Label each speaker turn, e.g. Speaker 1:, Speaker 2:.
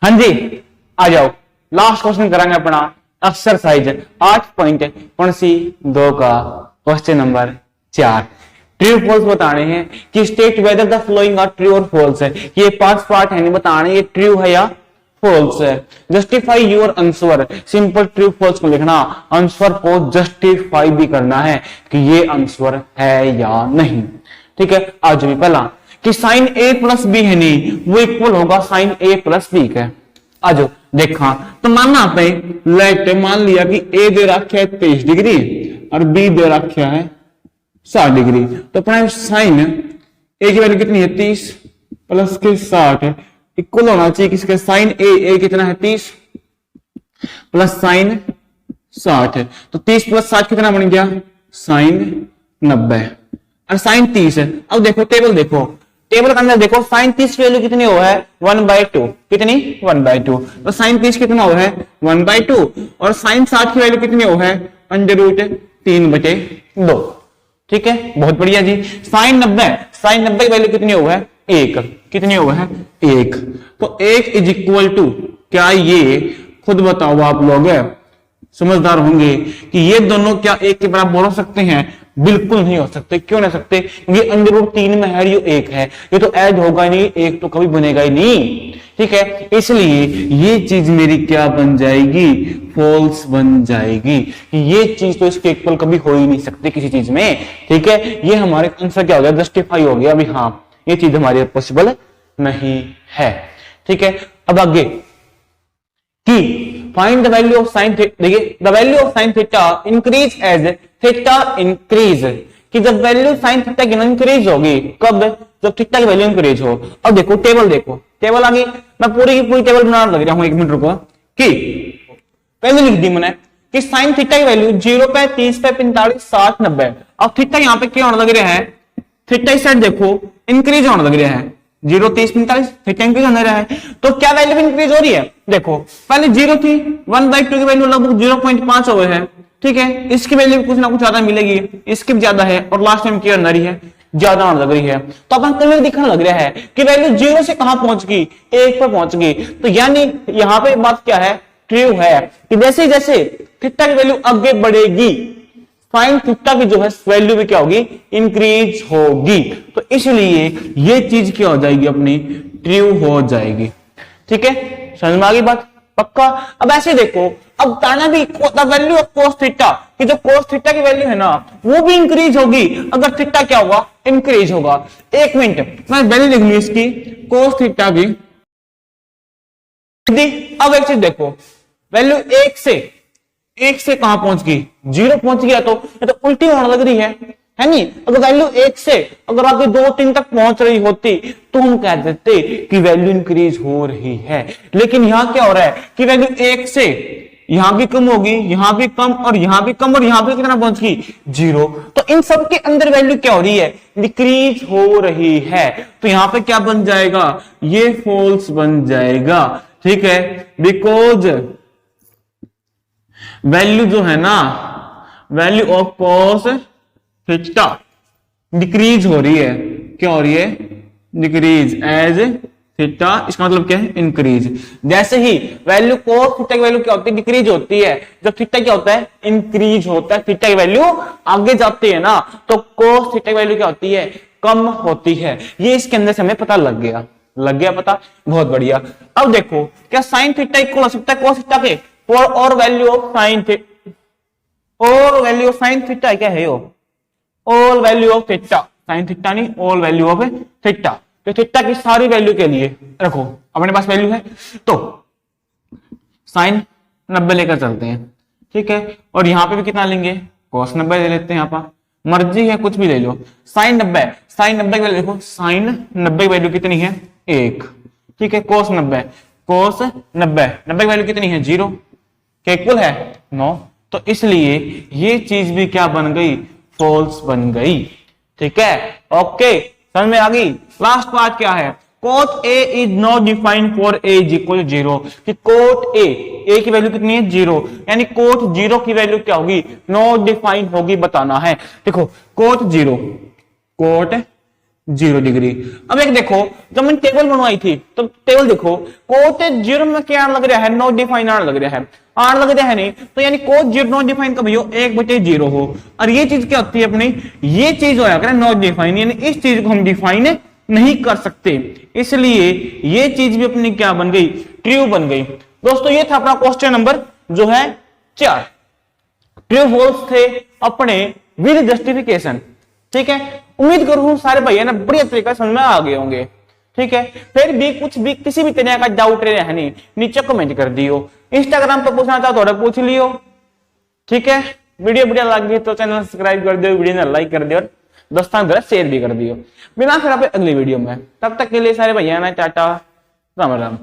Speaker 1: हाँ जी, आ जाओ। Last question करांगे अपना एक्सरसाइज 8.2 का क्वेश्चन नंबर 4। ट्रू फॉल्स बताने हैं कि state whether the following are true और फॉल्स है। ये 5 पार्ट है, नहीं बताने ये ट्रू है या फॉल्स है। Justify your answer, simple true false को लिखना, आंसर को जस्टिफाई भी करना है कि ये आंसर है या नहीं। ठीक है, आज भी पहला कि साइन ए प्लस बी है नहीं, वो इक्वल होगा साइन ए प्लस बी का। आज देखा तो मानना पे लेट मान लिया कि ए दे रखा है 23 डिग्री और बी दे रखा है 60 डिग्री, तो अपना साइन ए की वैल्यू कितनी है 30 प्लस के 60 इक्वल होना चाहिए किसके साइन ए कितना है 30 प्लस साइन 60, तो 30 प्लस 60 कितना बन गया साइन 90 और साइन 30 है। अब देखो टेबल देखो, टेबल के अंदर देखो साइन 30 की वैल्यू कितनी हो है 1/2, कितनी 1/2, तो साइन 30 कितना हो है 1/2 और साइन 60 की वैल्यू कितनी हो है √3/2। ठीक है, बहुत बढ़िया जी। साइन 90 की वैल्यू कितनी हो है 1, कितनी हो है 1, तो 1 इज इक्वल टू, क्या ये खुद बताओ आप लोग समझदार होंगे कि ये दोनों क्या एक के बराबर हो सकते हैं? बिल्कुल नहीं हो सकते। क्यों नहीं सकते? ये √3 में है, ये 1 है, ये तो ऐड होगा नहीं, 1 तो कभी बनेगा ही नहीं। ठीक है, इसलिए ये चीज मेरी क्या बन जाएगी फॉल्स बन जाएगी। ये चीज तो इसके इक्वल कभी हो ही नहीं सकती किसी चीज में। ठीक है, ये हमारे आंसर क्या हो गया जस्टिफाई हो गया। अभी हाँ ये चीज हमारे पॉसिबल नहीं है। ठीक है, अब आगे कि find the value of sine, देखिए the value of sine theta increase as theta increase, कि जब वैल्यू साइन थीटा की इंक्रीज होगी कब, जब थीटा की वैल्यू इंक्रीज हो। अब देखो टेबल देखो, टेबल आ गई, मैं पूरी की पूरी टेबल बनाने लग रहा हूं, 1 मिनट रुको। कि पहले लिख दी मैंने कि साइन थीटा की वैल्यू 0 पे 30 पे 45 60 90। अब थीटा यहां पे क्या होने लग रहा है, थीटा इस साइड देखो इंक्रीज होने लग रहा है 0 30 45 थीटा इंक्रीज होने रहा है, तो क्या वैल्यू इंक्रीज हो रही है? देखो पहले 0 थी, 1/2 की वैल्यू लगभग 0.5 हो गए है। ठीक है, इसकी वैल्यू कुछ ना कुछ ज्यादा मिलेगी, इसकी भी ज्यादा है और लास्ट में क्या होने रही है ज्यादा होने लग रही है। तो अपन क्लियर दिखने लग रहा है कि वैल्यू 0 से कहां पहुंच गई 1 पर पहुंच गई। तो यानी यहां पे बात क्या है ट्रू है कि जैसे जैसे थीटा की वैल्यू आगे बढ़ेगी साइन थीटा की जो है वैल्यू भी क्या होगी इंक्रीज होगी। तो इसलिए ये चीज क्या हो जाएगी अपनी ट्रू हो जाएगी। ठीक है, समझ में आ गई बात पक्का। अब ऐसे देखो, अब ताना भी the value of cos theta कि जो cos थीटा की वैल्यू है ना वो भी इंक्रीज होगी अगर थीटा क्या होगा इंक्रीज होगा। 1 मिनट मैं वैल्यू लिख ली इसकी cos थीटा की। अब एक चीज देखो, वैल्यू 1 से कहां पहुंच गई 0 पहुंच गया, तो ये तो उल्टी होने लग रही है नहीं। अगर वैल्यू 1 से अगर आगे 2 3 तक पहुंच रही होती तो हम कह देते कि वैल्यू इंक्रीज हो रही है, लेकिन यहां क्या हो रहा है कि वैल्यू 1 से यहां भी कम होगी, यहां भी कम और यहां भी कम और यहां भी कितना पहुंच गई 0। तो इन सब के अंदर वैल्यू क्या हो रही है डिक्रीज हो रही है। तो यहां पे क्या बन जाएगा ये फॉल्स बन जाएगा। ठीक है, बिकॉज वैल्यू जो है ना value of cos theta decrease हो रही है। क्या हो रही है डिक्रीज एज थीटा, इसका मतलब क्या है इंक्रीज। जैसे ही वैल्यू cos थीटा की वैल्यू क्या होती है डिक्रीज होती है, जब थीटा क्या होता है इंक्रीज होता है, थीटा की वैल्यू आगे जाती है ना तो cos थीटा की वैल्यू क्या होती है कम होती है। ये इसके अंदर से हमें पता लग गया पता, बहुत बढ़िया। अब देखो क्या साइन थीटा इक्वल हो सकता है cos थीटा के और वैल्यू ऑफ साइन थीटा, और वैल्यू ऑफ साइन थीटा क्या है all value of theta, sine theta नहीं ऑल वैल्यू ऑफ थीटा। तो थीटा की सारी वैल्यू के लिए रखो अपने पास वैल्यू है तो साइन 90 लेकर चलते हैं। ठीक है, और यहां पे भी कितना लेंगे cos 90 ले लेते हैं, यहां पर मर्जी है कुछ भी ले लो। साइन 90 की वैल्यू देखो, साइन 90 की वैल्यू कितनी है 1। ठीक है, cos 90 की वैल्यू कितनी है 0 के इक्वल है 9। तो इसलिए ये चीज भी क्या बन गई फॉल्स बन गई। ठीक है, ओके समझ में आ गई। लास्ट पार्ट क्या है cot A is not defined for A is equal 0, कि cot A की वैल्यू कितनी है 0, यानी cot 0 की वैल्यू क्या होगी नॉट डिफाइंड होगी बताना है। देखो cot 0 डिग्री। अब एक देखो, जब मैंने टेबल बनवाई थी तो टेबल देखो, कोट 0 में क्या लग रहा है, नॉट डिफाइन आर लग रहा है, आर लग रहा है नहीं, तो यानी कोट 0 नॉट डिफाइन कब हो, 1/0 हो। और ये चीज क्या होती है अपनी, ये चीज होया करे नॉट डिफाइन, यानी इस चीज को हम डिफाइन नहीं कर सकते, इसलिए ये चीज भी अपनी क्या बन गई, ट्रू बन गई। दोस्तों ये था अपना क्वेश्चन नंबर जो है 4। ट्रू फॉल्स थे अपने विद जस्टिफिकेशन। ठीक है, उम्मीद करूं सारे भैया ना बढ़िया तरीका समझ में आ गए होंगे। ठीक है, फिर भी कुछ भी किसी भी तरह का डाउट रहे नहीं, नीचे कमेंट कर दियो। इंस्टाग्राम पे पूछना चाहो थोड़ा पूछ लियो। ठीक है, वीडियो बढ़िया लगी तो चैनल सब्सक्राइब कर दियो, वीडियो ने लाइक कर दियो, दोस्तों को शेयर भी कर दियो। मिला फिर आप अगली वीडियो में, तब तक के लिए सारे भैया ना टाटा, राम राम।